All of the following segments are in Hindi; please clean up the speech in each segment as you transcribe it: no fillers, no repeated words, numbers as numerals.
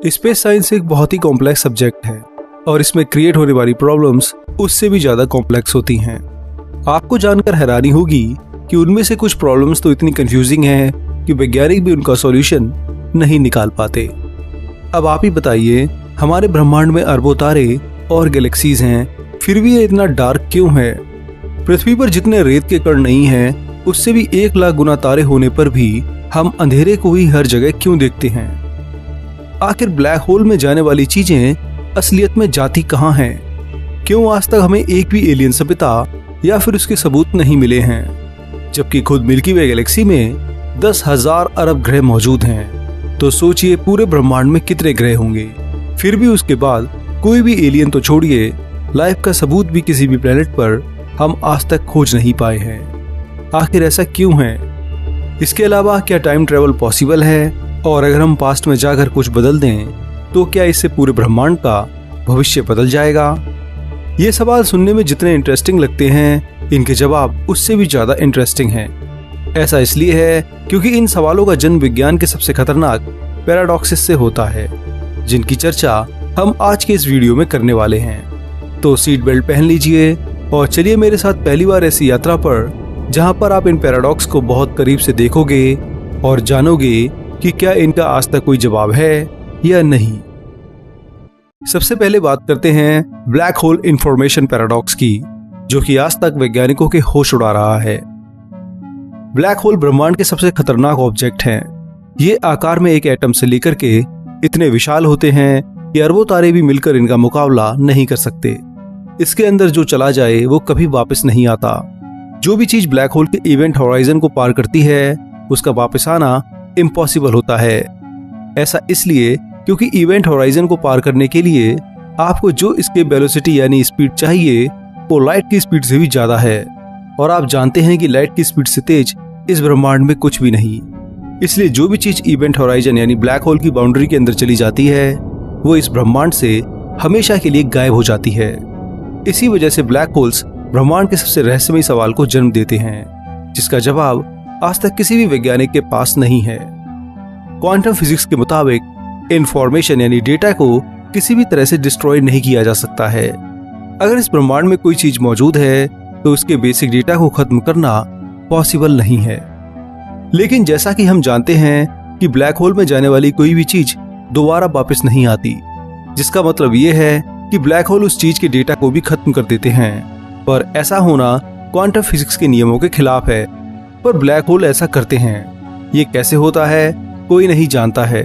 स्पेस साइंस एक बहुत ही कॉम्प्लेक्स सब्जेक्ट है और इसमें क्रिएट होने वाली प्रॉब्लम्स उससे भी ज्यादा कॉम्प्लेक्स होती हैं। आपको जानकर हैरानी होगी कि उनमें से कुछ प्रॉब्लम्स तो इतनी कंफ्यूजिंग हैं कि वैज्ञानिक भी उनका सॉल्यूशन नहीं निकाल पाते। अब आप ही बताइए, हमारे ब्रह्मांड में अरबों तारे और गैलेक्सीज हैं, फिर भी ये इतना डार्क क्यों है? पृथ्वी पर जितने रेत के कण नहीं हैं, उससे भी 1 लाख गुना तारे होने पर भी हम अंधेरे को ही हर जगह क्यों देखते हैं? आखिर ब्लैक होल में जाने वाली चीजें असलियत में जाती कहाँ हैं? क्यों आज तक हमें एक भी एलियन सभ्यता या फिर उसके सबूत नहीं मिले हैं, जबकि खुद मिल्की वे गैलेक्सी में 10,000 अरब ग्रह मौजूद हैं। तो सोचिए पूरे ब्रह्मांड में कितने ग्रह होंगे। फिर भी उसके बाद कोई भी एलियन तो छोड़िए, लाइफ का सबूत भी किसी भी प्लेनेट पर हम आज तक खोज नहीं पाए हैं। आखिर ऐसा क्यों है? इसके अलावा क्या टाइम ट्रेवल पॉसिबल है? और अगर हम पास्ट में जाकर कुछ बदल दें तो क्या इससे पूरे ब्रह्मांड का भविष्य बदल जाएगा? ये सवाल सुनने में जितने इंटरेस्टिंग लगते हैं, इनके जवाब उससे भी ज्यादा इंटरेस्टिंग हैं। ऐसा इसलिए है क्योंकि इन सवालों का जन्म विज्ञान के सबसे खतरनाक पैराडॉक्सिस से होता है, जिनकी चर्चा हम आज के इस वीडियो में करने वाले हैं। तो सीट बेल्ट पहन लीजिए और चलिए मेरे साथ पहली बार ऐसी यात्रा पर, जहां पर आप इन पैराडॉक्स को बहुत करीब से देखोगे और जानोगे कि क्या इनका आज तक कोई जवाब है या नहीं। सबसे पहले बात करते हैं ब्लैक होल इंफॉर्मेशन पैराडॉक्स की, जो कि आज तक वैज्ञानिकों के होश उड़ा रहा है। ब्लैक होल ब्रह्मांड के सबसे खतरनाक ऑब्जेक्ट हैं। ये आकार में एक एटम से लेकर के इतने विशाल होते हैं कि अरबों तारे भी मिलकर इनका मुकाबला नहीं कर सकते। इसके अंदर जो चला जाए वो कभी वापस नहीं आता। जो भी चीज ब्लैक होल के इवेंट होराइजन को पार करती है, उसका वापस आना इम्पॉसिबल होता है। ऐसा इसलिए क्योंकि इवेंट होराइजन को पार करने के लिए आपको जो इसके वेलोसिटी यानी स्पीड चाहिए वो लाइट की स्पीड से भी ज्यादा है, और आप जानते हैं कि लाइट की स्पीड से तेज इस ब्रह्मांड में कुछ भी नहीं। इसलिए जो भी चीज इवेंट होराइजन यानी ब्लैक होल की बाउंड्री के अंदर चली जाती है वो इस ब्रह्मांड से हमेशा के लिए गायब हो जाती है। इसी वजह से ब्लैक होल्स ब्रह्मांड के सबसे रहस्यमयी सवाल को जन्म देते हैं, जिसका जवाब आज तक किसी भी वैज्ञानिक के पास नहीं है। क्वांटम फिजिक्स के मुताबिक इंफॉर्मेशन यानी डेटा को किसी भी तरह से डिस्ट्रॉय नहीं किया जा सकता है। अगर इस ब्रह्मांड में कोई चीज मौजूद है तो उसके बेसिक डेटा को खत्म करना पॉसिबल नहीं है। लेकिन जैसा कि हम जानते हैं कि ब्लैक होल में जाने वाली कोई भी चीज दोबारा वापस नहीं आती, जिसका मतलब ये है कि ब्लैक होल उस चीज के डेटा को भी खत्म कर देते हैं। पर ऐसा होना क्वांटम फिजिक्स के नियमों के खिलाफ है, पर ब्लैक होल ऐसा करते हैं। ये कैसे होता है कोई नहीं जानता है।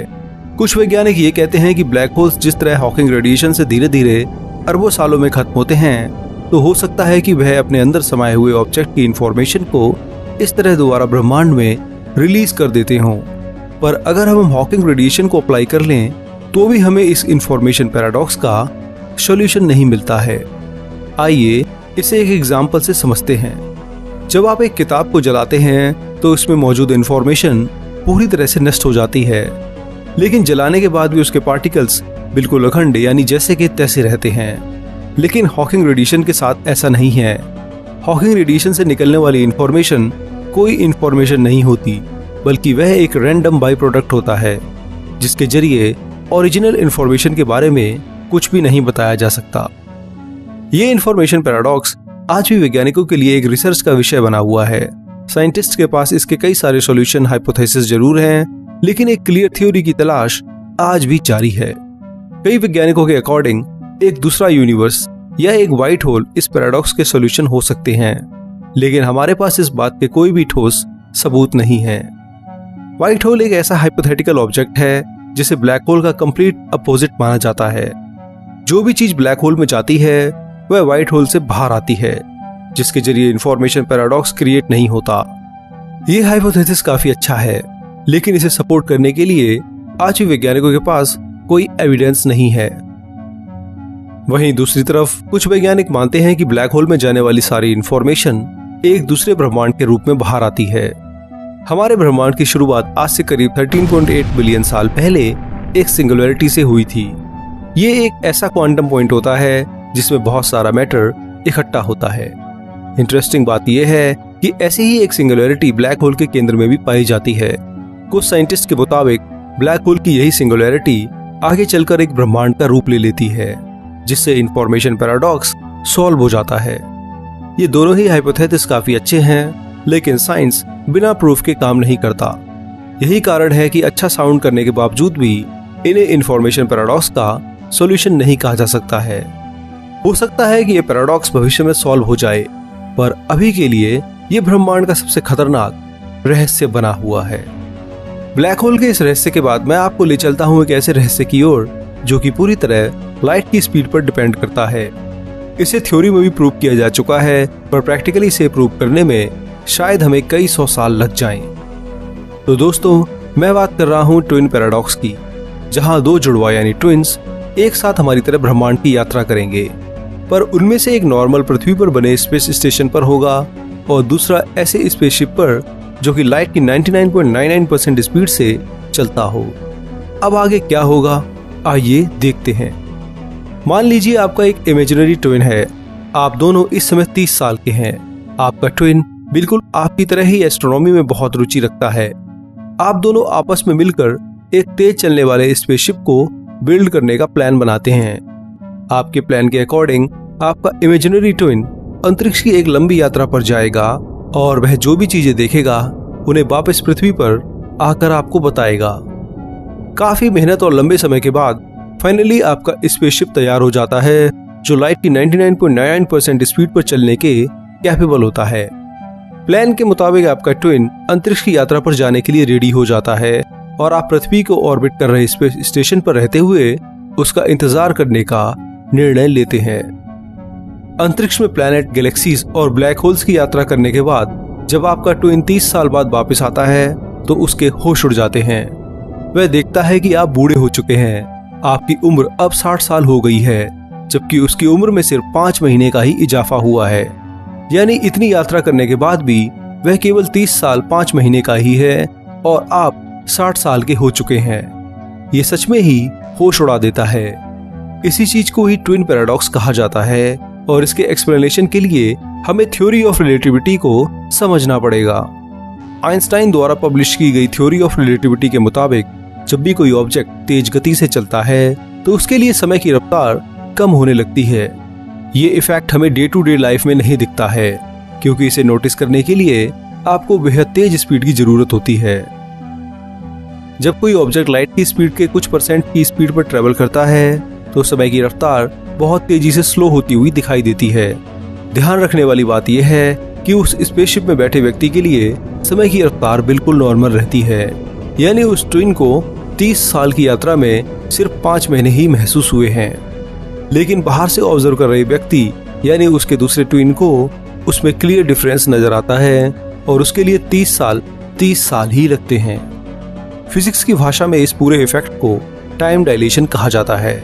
कुछ वैज्ञानिक ये कहते हैं कि ब्लैक होल्स जिस तरह हॉकिंग रेडिएशन से धीरे धीरे अरबों सालों में खत्म होते हैं, तो हो सकता है कि वह अपने अंदर समाये हुए ऑब्जेक्ट की इंफॉर्मेशन को इस तरह दोबारा ब्रह्मांड में रिलीज कर देते हों। पर अगर हम हॉकिंग रेडिएशन को अप्लाई कर लें तो भी हमें इस इंफॉर्मेशन पैराडॉक्स का सॉल्यूशन नहीं मिलता है। आइए इसे एक एग्जाम्पल से समझते हैं। जब आप एक किताब को जलाते हैं तो उसमें मौजूद इंफॉर्मेशन पूरी तरह से नष्ट हो जाती है, लेकिन जलाने के बाद भी उसके पार्टिकल्स बिल्कुल अखंड यानी जैसे के तैसे रहते हैं। लेकिन हॉकिंग रेडिएशन के साथ ऐसा नहीं है। हॉकिंग रेडिएशन से निकलने वाली इंफॉर्मेशन कोई इंफॉर्मेशन नहीं होती, बल्कि वह एक रैंडम बाई प्रोडक्ट होता है, जिसके जरिए ओरिजिनल इंफॉर्मेशन के बारे में कुछ भी नहीं बताया जा सकता। ये इंफॉर्मेशन पैराडॉक्स आज भी वैज्ञानिकों के लिए एक रिसर्च का विषय बना हुआ है। साइंटिस्ट के पास इसके कई सारे सॉल्यूशन हाइपोथेसिस जरूर हैं, लेकिन एक क्लियर थ्योरी की तलाश आज भी जारी है। कई वैज्ञानिकों के अकॉर्डिंग एक दूसरा यूनिवर्स या एक व्हाइट होल इस पैराडॉक्स के सॉल्यूशन हो सकते हैं, लेकिन हमारे पास इस बात के कोई भी ठोस सबूत नहीं है। व्हाइट होल एक ऐसा हाइपोथेटिकल ऑब्जेक्ट है जिसे ब्लैक होल का कंप्लीट अपोजिट माना जाता है। जो भी चीज ब्लैक होल में जाती है वह व्हाइट होल से बाहर आती है, जिसके जरिए इंफॉर्मेशन पैराडॉक्स क्रिएट नहीं होता। यह हाइपोथेसिस काफी अच्छा है, लेकिन इसे सपोर्ट करने के लिए आज भी वैज्ञानिकों के पास कोई एविडेंस नहीं है। वहीं दूसरी तरफ कुछ वैज्ञानिक मानते हैं कि ब्लैक होल में जाने वाली सारी इंफॉर्मेशन एक दूसरे ब्रह्मांड के रूप में बाहर आती है। हमारे ब्रह्मांड की शुरुआत आज से करीब 13.8 बिलियन साल पहले एक सिंगुलैरिटी से हुई थी। ये एक ऐसा क्वांटम पॉइंट होता है जिसमें बहुत सारा मैटर इकट्ठा होता है। इंटरेस्टिंग बात यह है कि ऐसी ही एक सिंगुलैरिटी ब्लैक होल के केंद्र में भी पाई जाती है। कुछ साइंटिस्ट के मुताबिक ब्लैक होल की यही सिंगुलैरिटी आगे चलकर एक ब्रह्मांड का रूप ले लेती है, जिससे इंफॉर्मेशन पैराडॉक्स सॉल्व हो जाता है। ये दोनों ही हाइपोथेसिस काफी अच्छे हैं, लेकिन साइंस बिना प्रूफ के काम नहीं करता। यही कारण है कि अच्छा साउंड करने के बावजूद भी इन्हें इंफॉर्मेशन पैराडॉक्स का सॉल्यूशन नहीं कहा जा सकता है। हो सकता है कि ये पैराडॉक्स भविष्य में सॉल्व हो जाए, पर अभी के लिए ये ब्रह्मांड का सबसे खतरनाक रहस्य बना हुआ है। ब्लैक होल के इस रहस्य के बाद मैं आपको ले चलता हूँ एक ऐसे रहस्य की ओर जो कि पूरी तरह लाइट की स्पीड पर डिपेंड करता है। इसे थ्योरी में भी प्रूव किया जा चुका है, पर प्रैक्टिकली इसे प्रूव करने में शायद हमें कई 100 साल लग जाएं। तो दोस्तों, मैं बात कर रहा हूँ ट्विन पैराडॉक्स की, जहाँ दो जुड़वा यानी ट्विंस एक साथ हमारी तरह ब्रह्मांड की यात्रा करेंगे, पर उनमें से एक नॉर्मल पृथ्वी पर बने स्पेस स्टेशन पर होगा और दूसरा ऐसे स्पेसशिप पर जो कि लाइट की 99.99% स्पीड से चलता हो। अब आगे क्या होगा, आइए देखते हैं। मान लीजिए आपका एक इमेजिनरी ट्विन है। आप दोनों इस समय 30 साल के हैं। आपका ट्विन बिल्कुल आपकी तरह ही एस्ट्रोनॉमी में बहुत रुचि रखता है। आप दोनों आपस में मिलकर एक तेज चलने वाले स्पेसशिप को बिल्ड करने का प्लान बनाते हैं। आपके प्लान के अकॉर्डिंग आपका इमेजिनरी ट्विन अंतरिक्ष की एक लंबी यात्रा पर जाएगा और वह जो भी चीजें देखेगा उन्हें वापस पृथ्वी पर आकर आपको बताएगा। काफी मेहनत और लंबे समय के बाद फाइनली आपका स्पेसशिप तैयार हो जाता है, जो लाइट की 99.99% स्पीड पर चलने के कैपेबल होता है। प्लान के मुताबिक आपका ट्विन अंतरिक्ष की यात्रा पर जाने के लिए रेडी हो जाता है और आप पृथ्वी को ऑर्बिट कर रहे स्पेस स्टेशन पर रहते हुए उसका इंतजार करने का निर्णय लेते हैं। अंतरिक्ष में प्लैनेट, गैलेक्सीज और ब्लैक होल्स की यात्रा करने के बाद जब आपका ट्विन 30 साल बाद वापस आता है तो उसके होश उड़ जाते हैं। वह देखता है कि आप बूढ़े हो चुके हैं। आपकी उम्र अब 60 साल हो गई है, जबकि उसकी उम्र में सिर्फ 5 महीने का ही इजाफा हुआ है। यानी इतनी यात्रा करने के बाद भी वह केवल 30 साल 5 महीने का ही है और आप 60 साल के हो चुके हैं। ये सच में ही होश उड़ा देता है। इसी चीज को ही ट्विन पैराडॉक्स कहा जाता है और इसके एक्सप्लेनेशन के लिए हमें थ्योरी ऑफ रिलेटिविटी को समझना पड़ेगा। आइंस्टाइन द्वारा पब्लिश की गई थ्योरी ऑफ रिलेटिविटी के मुताबिक जब भी कोई ऑब्जेक्ट तेज गति से चलता है तो उसके लिए समय की रफ्तार कम होने लगती है। ये इफेक्ट हमें डे टू डे लाइफ में नहीं दिखता है, क्योंकि इसे नोटिस करने के लिए आपको बेहद तेज स्पीड की जरूरत होती है। जब कोई ऑब्जेक्ट लाइट की स्पीड के कुछ % की स्पीड पर ट्रेवल करता है तो समय की रफ्तार बहुत तेजी से स्लो होती हुई दिखाई देती है। ध्यान रखने वाली बात यह है कि उस स्पेसशिप में बैठे व्यक्ति के लिए समय की रफ्तार बिल्कुल नॉर्मल रहती है। यानी उस ट्विन को 30 साल की यात्रा में सिर्फ 5 महीने ही महसूस हुए हैं, लेकिन बाहर से ऑब्जर्व कर रहे व्यक्ति यानी उसके दूसरे ट्विन को उसमें क्लियर डिफरेंस नजर आता है और उसके लिए 30 साल ही लगते हैं। फिजिक्स की भाषा में इस पूरे इफेक्ट को टाइम डायलेशन कहा जाता है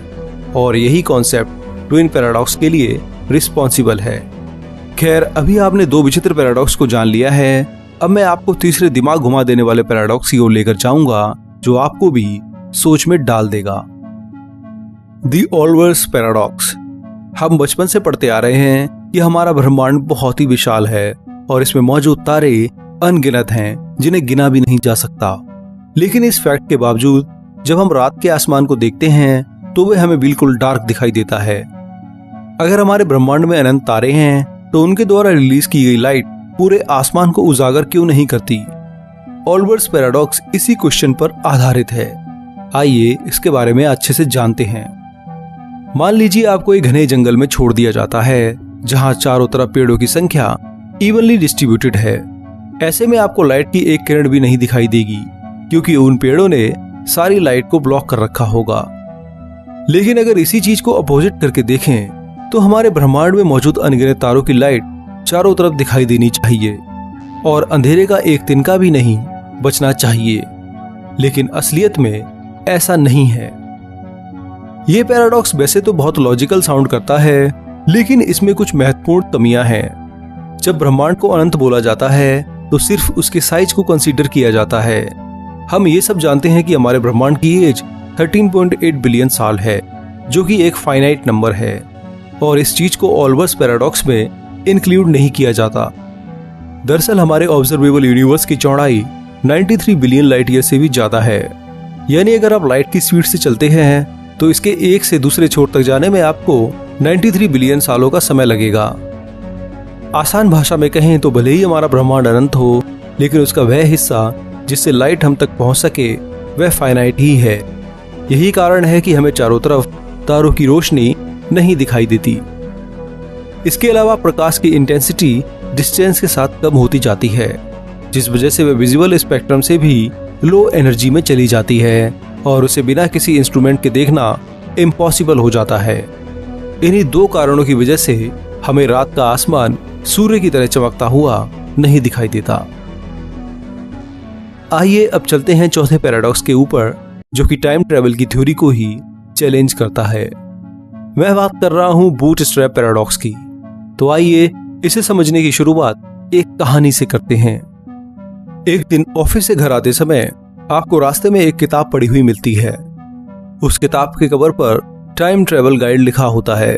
और यही कॉन्सेप्ट ट्विन पैराडॉक्स के लिए रिस्पॉन्सिबल है। खैर, अभी आपने 2 विचित्र पैराडॉक्स को जान लिया है। अब मैं आपको तीसरे दिमाग घुमा देने वाले पैराडॉक्स की ओर लेकर जाऊंगा जो आपको भी सोच में डाल देगा। दी ऑल्वर्स पैराडॉक्स। हम बचपन से पढ़ते आ रहे हैं कि हमारा ब्रह्मांड बहुत ही विशाल है और इसमें मौजूद तारे अनगिनत हैं जिन्हें गिना भी नहीं जा सकता। लेकिन इस फैक्ट के बावजूद जब हम रात के आसमान को देखते हैं तो वह हमें बिल्कुल डार्क दिखाई देता है। अगर हमारे ब्रह्मांड में अनंत तारे हैं तो उनके द्वारा रिलीज की गई लाइट पूरे आसमान को उजागर क्यों नहीं करती? ऑल्वर्स पैराडॉक्स इसी क्वेश्चन पर आधारित है। आइए इसके बारे में अच्छे से जानते हैं। मान लीजिए आपको एक घने जंगल में छोड़ दिया जाता है जहां चारों तरफ पेड़ों की संख्या इवनली डिस्ट्रीब्यूटेड है। ऐसे में आपको लाइट की एक किरण भी नहीं दिखाई देगी, क्योंकि उन पेड़ों ने सारी लाइट को ब्लॉक कर रखा होगा। लेकिन अगर इसी चीज को अपोजिट करके देखें तो हमारे ब्रह्मांड में मौजूद अनगिनत तारों की लाइट चारों तरफ दिखाई देनी चाहिए और अंधेरे का एक तिनका भी नहीं बचना चाहिए। लेकिन असलियत में ऐसा नहीं है। ये पैराडॉक्स वैसे तो बहुत लॉजिकल साउंड करता है, लेकिन इसमें कुछ महत्वपूर्ण कमियां हैं। जब ब्रह्मांड को अनंत बोला जाता है तो सिर्फ उसके साइज को कंसीडर किया जाता है। हम ये सब जानते हैं कि हमारे ब्रह्मांड की एज 13.8 बिलियन साल है, जो कि एक फाइनाइट नंबर है और इस चीज को ऑल्वर्स पैराडॉक्स में इंक्लूड नहीं किया जाता। दरअसल हमारे ऑब्जर्वेबल यूनिवर्स की चौड़ाई 93 बिलियन लाइट ईयर से भी ज्यादा है। यानी अगर आप लाइट की स्पीड से चलते हैं तो इसके एक से दूसरे छोर तक जाने में आपको 93 बिलियन सालों का समय लगेगा। आसान भाषा में कहें तो भले ही हमारा ब्रह्मांड अनंत हो, लेकिन उसका वह हिस्सा जिससे लाइट हम तक पहुंच सके वह फाइनाइट ही है। यही कारण है कि हमें चारों तरफ तारों की रोशनी नहीं दिखाई देती। इसके अलावा प्रकाश की इंटेंसिटी डिस्टेंस के साथ कम होती जाती है, जिस वजह से वह विजुअल स्पेक्ट्रम से भी लो एनर्जी में चली जाती है और उसे बिना किसी इंस्ट्रूमेंट के देखना इम्पॉसिबल हो जाता है। इन्हीं दो कारणों की वजह से हमें रात का आसमान सूर्य की तरह चमकता हुआ नहीं दिखाई देता। आइए अब चलते हैं चौथे पैराडॉक्स के ऊपर, जो कि टाइम ट्रेवल की थ्योरी को ही चैलेंज करता है। मैं बात कर रहा हूं बूटस्ट्रैप पैराडॉक्स की। तो आइए इसे समझने की शुरुआत एक कहानी से करते हैं। एक दिन ऑफिस से घर आते समय आपको रास्ते में एक किताब पड़ी हुई मिलती है। उस किताब के कवर पर टाइम ट्रेवल गाइड लिखा होता है।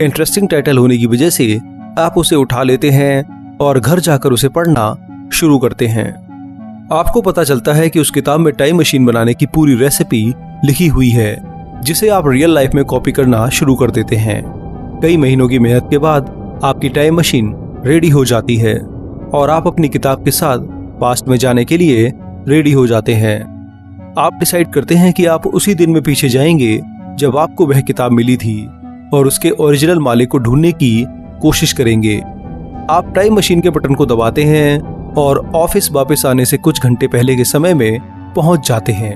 इंटरेस्टिंग टाइटल होने की वजह से आप उसे उठा लेते हैं और घर जाकर उसे पढ़ना शुरू करते हैं। आपको पता चलता है कि उस किताब में टाइम मशीन बनाने की पूरी रेसिपी लिखी हुई है, जिसे आप रियल लाइफ में कॉपी करना शुरू कर देते हैं। कई महीनों की मेहनत के बाद आपकी टाइम मशीन रेडी हो जाती है और आप अपनी किताब के साथ पास्ट में जाने के लिए रेडी हो जाते हैं। आप डिसाइड करते हैं कि आप उसी दिन में पीछे जाएंगे जब आपको वह किताब मिली थी और उसके ओरिजिनल मालिक को ढूंढने की कोशिश करेंगे। आप टाइम मशीन के बटन को दबाते हैं और ऑफिस वापस आने से कुछ घंटे पहले के समय में पहुंच जाते हैं।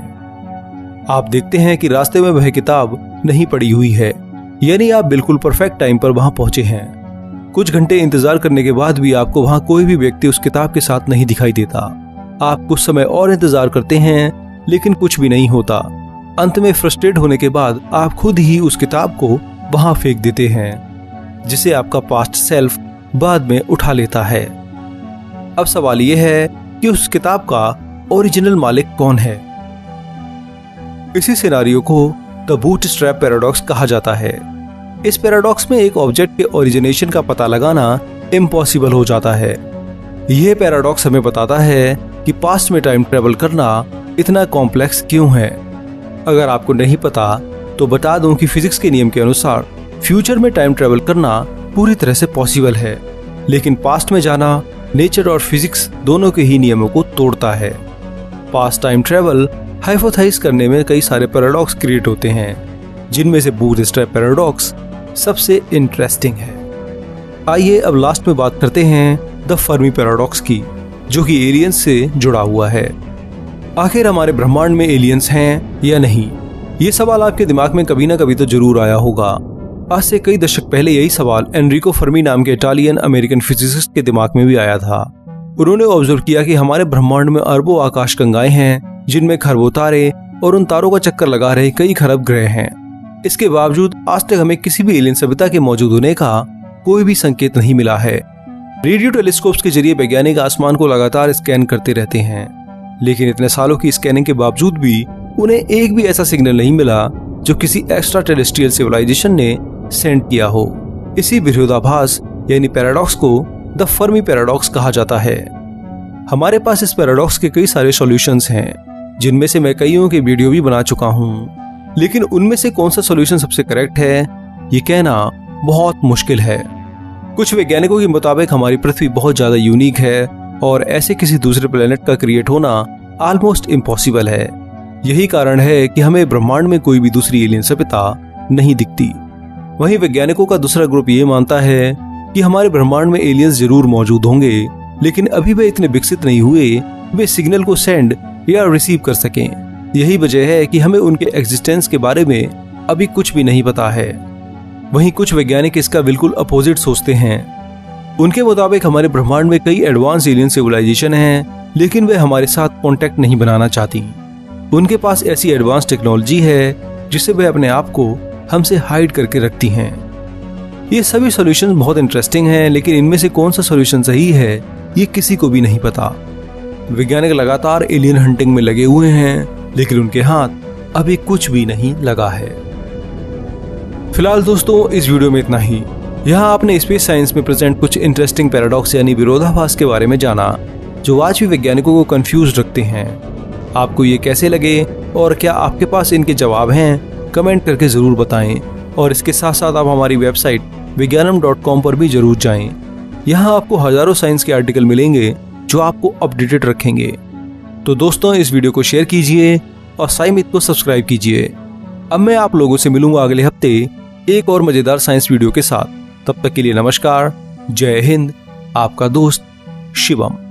आप देखते हैं कि रास्ते में वह किताब नहीं पड़ी हुई है, यानी आप बिल्कुल परफेक्ट टाइम पर वहां पहुंचे हैं। कुछ घंटे इंतजार करने के बाद भी आपको वहां कोई भी व्यक्ति उस किताब के साथ नहीं दिखाई देता। आप कुछ समय और इंतजार करते हैं, लेकिन कुछ भी नहीं होता। अंत में फ्रस्ट्रेट होने के बाद आप खुद ही उस किताब को वहां फेंक देते हैं, जिसे आपका पास्ट सेल्फ बाद में उठा लेता है। अब सवाल यह है कि उस किताब का ओरिजिनल मालिक कौन है। इसी सिनारियो को द बूटस्ट्रैप पैराडॉक्स कहा जाता है। इस पैराडॉक्स में एक ऑब्जेक्ट के ओरिजिनेशन का पता लगाना इम्पॉसिबल हो जाता है। यह पैराडॉक्स हमें बताता है कि पास्ट में टाइम ट्रेवल करना इतना कॉम्प्लेक्स क्यों है। अगर आपको नहीं पता तो बता दूं कि फिजिक्स के नियम के अनुसार फ्यूचर में टाइम ट्रेवल करना पूरी तरह से पॉसिबल है, लेकिन पास्ट में जाना नेचर और फिजिक्स दोनों के ही नियमों को तोड़ता है। पास्ट टाइम ट्रेवल हाइपोथेसाइज करने में कई सारे पैराडॉक्स क्रिएट होते हैं, जिनमें से बूटस्ट्रैप पैराडॉक्स सबसे इंटरेस्टिंग है। आइए अब लास्ट में बात करते हैं द फर्मी पैराडॉक्स की, जो कि एलियंस से जुड़ा हुआ है। आखिर हमारे ब्रह्मांड में एलियंस हैं या नहीं, ये सवाल आपके दिमाग में कभी ना कभी तो जरूर आया होगा। आज से कई दशक पहले यही सवाल एनरिको फर्मी नाम के इटालियन अमेरिकन फिजिसिस्ट के दिमाग में भी आया था। उन्होंने ऑब्जर्व किया कि हमारे ब्रह्मांड में अरबों आकाशगंगाएं हैं, जिनमें खरबों तारे और उन तारों का चक्कर लगा रहे कई खरब ग्रह हैं। इसके बावजूद आज तक हमें किसी भी एलियन सभ्यता के मौजूद होने का कोई भी संकेत नहीं मिला है। रेडियो टेलीस्कोप्स के जरिए वैज्ञानिक आसमान को लगातार स्कैन करते रहते हैं, लेकिन इतने सालों की स्कैनिंग के बावजूद भी उन्हें एक भी ऐसा सिग्नल नहीं मिला जो किसी एक्स्ट्रा टेरेस्ट्रियल सिविलाइजेशन ने सेंड किया हो। इसी विरोधाभास यानी पैराडॉक्स को द फर्मी पैराडॉक्स कहा जाता है। हमारे पास इस पैराडॉक्स के कई सारे सॉल्यूशंस हैं, जिनमें से मैं कईयों के वीडियो भी बना चुका हूँ, लेकिन उनमें से कौन सा सॉल्यूशन सबसे करेक्ट है ये कहना बहुत मुश्किल है। कुछ वैज्ञानिकों के मुताबिक हमारी पृथ्वी बहुत ज्यादा यूनिक है और ऐसे किसी दूसरे प्लेनेट का क्रिएट होना ऑलमोस्ट इम्पॉसिबल है। यही कारण है कि हमें ब्रह्मांड में कोई भी दूसरी एलियन सभ्यता नहीं दिखती। वहीं वैज्ञानिकों का दूसरा ग्रुप ये मानता है कि हमारे ब्रह्मांड में एलियंस जरूर मौजूद होंगे, लेकिन अभी वे इतने विकसित नहीं हुए वे सिग्नल को सेंड या रिसीव कर सकें। यही वजह है कि हमें उनके एग्जिस्टेंस के बारे में अभी कुछ भी नहीं पता है। वहीं कुछ वैज्ञानिक इसका बिल्कुल अपोजिट सोचते हैं। उनके मुताबिक हमारे ब्रह्मांड में कई एडवांस एलियन सिविलाइजेशन हैं, लेकिन वे हमारे साथ कांटेक्ट नहीं बनाना चाहती। उनके पास ऐसी एडवांस टेक्नोलॉजी है जिसे वे अपने आप को हमसे हाइड करके रखती हैं। ये सभी सॉल्यूशंस बहुत इंटरेस्टिंग हैं, लेकिन इनमें से कौन सा सॉल्यूशन सही है ये किसी को भी नहीं पता। वैज्ञानिक लगातार एलियन हंटिंग में लगे हुए हैं, लेकिन उनके हाथ अभी कुछ भी नहीं लगा है। फिलहाल दोस्तों इस वीडियो में इतना ही। यहाँ आपने स्पेस साइंस में प्रेजेंट कुछ इंटरेस्टिंग पैराडॉक्स यानी विरोधाभास के बारे में जाना, जो आज भी वैज्ञानिकों को कंफ्यूज रखते हैं। आपको ये कैसे लगे और क्या आपके पास इनके जवाब हैं? कमेंट करके ज़रूर बताएं। और इसके साथ साथ आप हमारी वेबसाइट विज्ञानम.com पर भी जरूर जाएं। यहाँ आपको हजारों साइंस के आर्टिकल मिलेंगे जो आपको अपडेटेड रखेंगे। तो दोस्तों, इस वीडियो को शेयर कीजिए और साई मिथ को सब्सक्राइब कीजिए। अब मैं आप लोगों से मिलूंगा अगले हफ्ते एक और मजेदार साइंस वीडियो के साथ। तब तक के लिए नमस्कार, जय हिंद, आपका दोस्त शिवम।